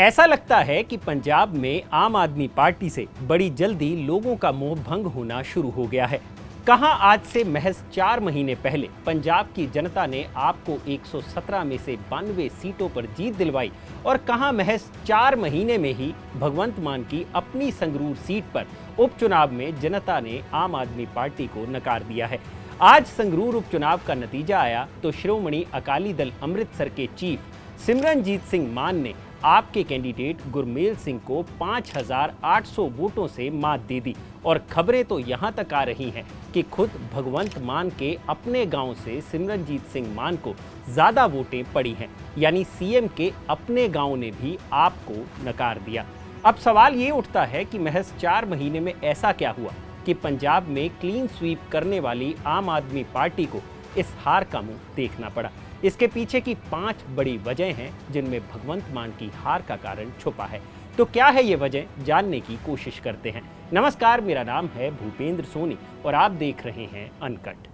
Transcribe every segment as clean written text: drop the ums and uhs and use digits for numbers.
ऐसा लगता है कि पंजाब में आम आदमी पार्टी से बड़ी जल्दी लोगों का मोह भंग होना शुरू हो गया है। कहां आज से महज 4 महीने पहले पंजाब की जनता ने आपको 117 में से 92 सीटों पर जीत दिलवाई और कहां महज 4 महीने में ही भगवंत मान की अपनी संगरूर सीट पर उपचुनाव में जनता ने आम आदमी पार्टी को नकार दिया है। आज संगरूर उपचुनाव का नतीजा आया तो श्रोमणी अकाली दल अमृतसर के चीफ सिमरनजीत सिंह मान ने आपके कैंडिडेट गुरमेल सिंह को 5,800 वोटों से मात दे दी और खबरें तो यहां तक आ रही हैं कि खुद भगवंत मान के अपने गांव से सिमरनजीत सिंह मान को ज्यादा वोटें पड़ी हैं, यानी सीएम के अपने गांव ने भी आपको नकार दिया। अब सवाल ये उठता है कि महज 4 महीने में ऐसा क्या हुआ कि पंजाब में क्लीन स्वीप करने वाली आम आदमी पार्टी को इस हार का मुंह देखना पड़ा। इसके पीछे की 5 बड़ी वजह हैं जिनमें भगवंत मान की हार का कारण छुपा है। तो क्या है ये वजह, जानने की कोशिश करते हैं। नमस्कार, मेरा नाम है भूपेंद्र सोनी और आप देख रहे हैं अनकट।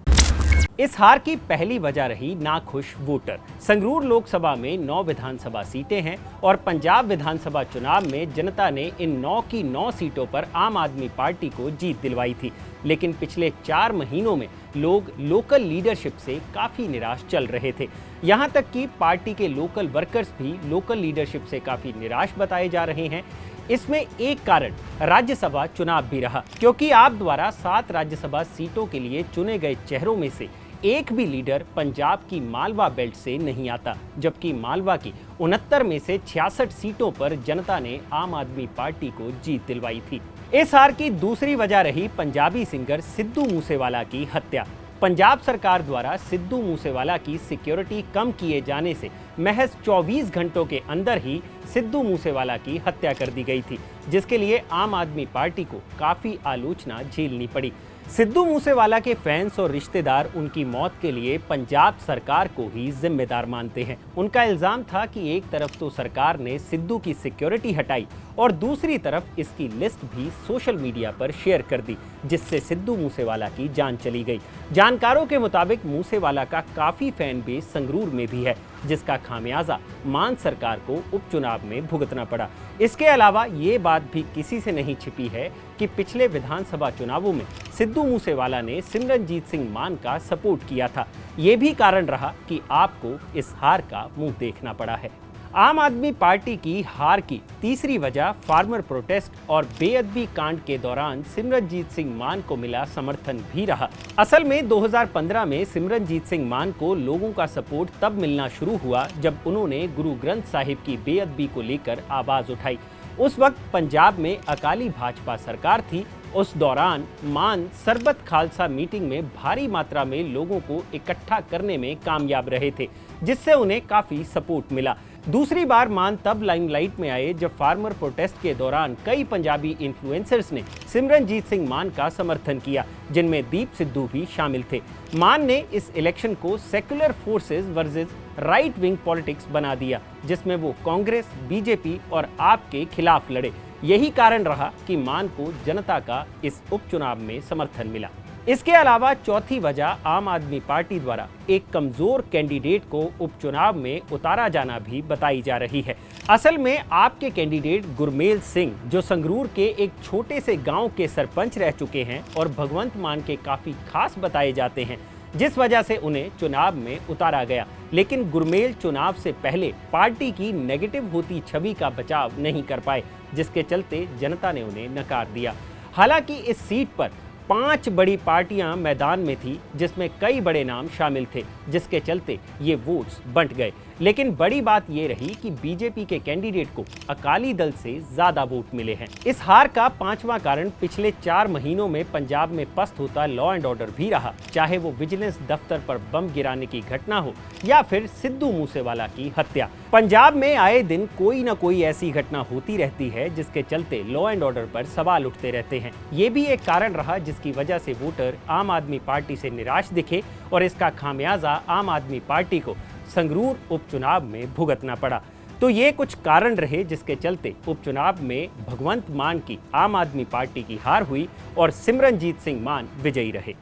इस हार की पहली वजह रही नाखुश वोटर। संगरूर लोकसभा में 9 विधानसभा सीटें हैं और पंजाब विधानसभा चुनाव में जनता ने इन 9 की 9 सीटों पर आम आदमी पार्टी को जीत दिलवाई थी। लेकिन पिछले 4 महीनों में लोग लोकल लीडरशिप से काफी निराश चल रहे थे। यहां तक कि पार्टी के लोकल वर्कर्स भी लोकल लीडरशिप से काफी निराश बताए जा रहे हैं। इसमें एक कारण राज्यसभा चुनाव भी रहा, क्योंकि आप द्वारा 7 राज्यसभा सीटों के लिए चुने गए चेहरों में से एक भी लीडर पंजाब की मालवा बेल्ट से नहीं आता, जबकि मालवा की 69 में से 66 सीटों पर जनता ने आम आदमी पार्टी को जीत दिलवाई थी। इस हार की दूसरी वजह रही पंजाबी सिंगर सिद्धू मूसेवाला की हत्या। पंजाब सरकार द्वारा सिद्धू मूसेवाला की सिक्योरिटी कम किए जाने से महज 24 घंटों के अंदर ही सिद्धू मूसेवाला की हत्या कर दी गई थी, जिसके लिए आम आदमी पार्टी को काफी आलोचना झेलनी पड़ी। सिद्धू मूसेवाला के फैंस और रिश्तेदार उनकी मौत के लिए पंजाब सरकार को ही जिम्मेदार मानते हैं। उनका इल्जाम था कि एक तरफ तो सरकार ने सिद्धू की सिक्योरिटी हटाई और दूसरी तरफ इसकी लिस्ट भी सोशल मीडिया पर शेयर कर दी, जिससे सिद्धू मूसेवाला की जान चली गई। जानकारों के मुताबिक मूसेवाला का काफी फैन बेस संगरूर में भी है, जिसका खामियाजा मान सरकार को उपचुनाव में भुगतना पड़ा। इसके अलावा ये बात भी किसी से नहीं छिपी है कि पिछले विधानसभा चुनावों में सिद्धू मूसेवाला ने सिमरनजीत सिंह मान का सपोर्ट किया था। ये भी कारण रहा कि आपको इस हार का मुंह देखना पड़ा है। आम आदमी पार्टी की हार की तीसरी वजह फार्मर प्रोटेस्ट और बेअदबी कांड के दौरान सिमरनजीत सिंह मान को मिला समर्थन भी रहा। असल में 2015 में सिमरनजीत सिंह मान को लोगों का सपोर्ट तब मिलना शुरू हुआ जब उन्होंने गुरु ग्रंथ साहिब की बेअदबी को लेकर आवाज उठाई। उस वक्त पंजाब में अकाली भाजपा सरकार थी। उस दौरान मान सरबत खालसा मीटिंग में भारी मात्रा में लोगों को इकट्ठा करने में कामयाब रहे थे, जिससे उन्हें काफी सपोर्ट मिला। दूसरी बार मान तब लाइमलाइट में आए जब फार्मर प्रोटेस्ट के दौरान कई पंजाबी इन्फ्लुएंसर्स ने सिमरनजीत सिंह मान का समर्थन किया, जिनमें दीप सिद्धू भी शामिल थे। मान ने इस इलेक्शन को secular forces versus right wing politics बना दिया, जिसमें वो कांग्रेस, बीजेपी और आप के खिलाफ लड़े। यही कारण रहा कि मान को जनता का इस उपचुनाव में समर्थन मिला। इसके अलावा चौथी वजह आम आदमी पार्टी द्वारा एक कमजोर कैंडिडेट को उपचुनाव में उतारा जाना भी बताई जा रही है। असल में आपके कैंडिडेट गुरमेल सिंह, जो संगरूर के एक छोटे से गांव के सरपंच रह चुके हैं और भगवंत मान के काफी खास बताए जाते हैं, जिस वजह से उन्हें चुनाव में उतारा गया। लेकिन गुरमेल चुनाव से पहले पार्टी की नेगेटिव होती छवि का बचाव नहीं कर पाए, जिसके चलते जनता ने उन्हें नकार दिया। हालांकि इस सीट पर 5 बड़ी पार्टियां मैदान में थी, जिसमें कई बड़े नाम शामिल थे, जिसके चलते ये वोट्स बंट गए। लेकिन बड़ी बात ये रही कि बीजेपी के कैंडिडेट को अकाली दल से ज्यादा वोट मिले हैं। इस हार का 5वां कारण पिछले 4 महीनों में पंजाब में पस्त होता लॉ एंड ऑर्डर भी रहा, चाहे वो विजिलेंस दफ्तर पर बम गिराने की घटना हो या फिर सिद्धू मूसेवाला की हत्या। पंजाब में आए दिन कोई न कोई ऐसी घटना होती रहती है, जिसके चलते लॉ एंड ऑर्डर पर सवाल उठते रहते हैं। ये भी एक कारण रहा जिसकी वजह से वोटर आम आदमी पार्टी से निराश दिखे और इसका खामियाजा आम आदमी पार्टी को संगरूर उपचुनाव में भुगतना पड़ा। तो ये कुछ कारण रहे जिसके चलते उपचुनाव में भगवंत मान की आम आदमी पार्टी की हार हुई और सिमरनजीत सिंह मान विजयी रहे।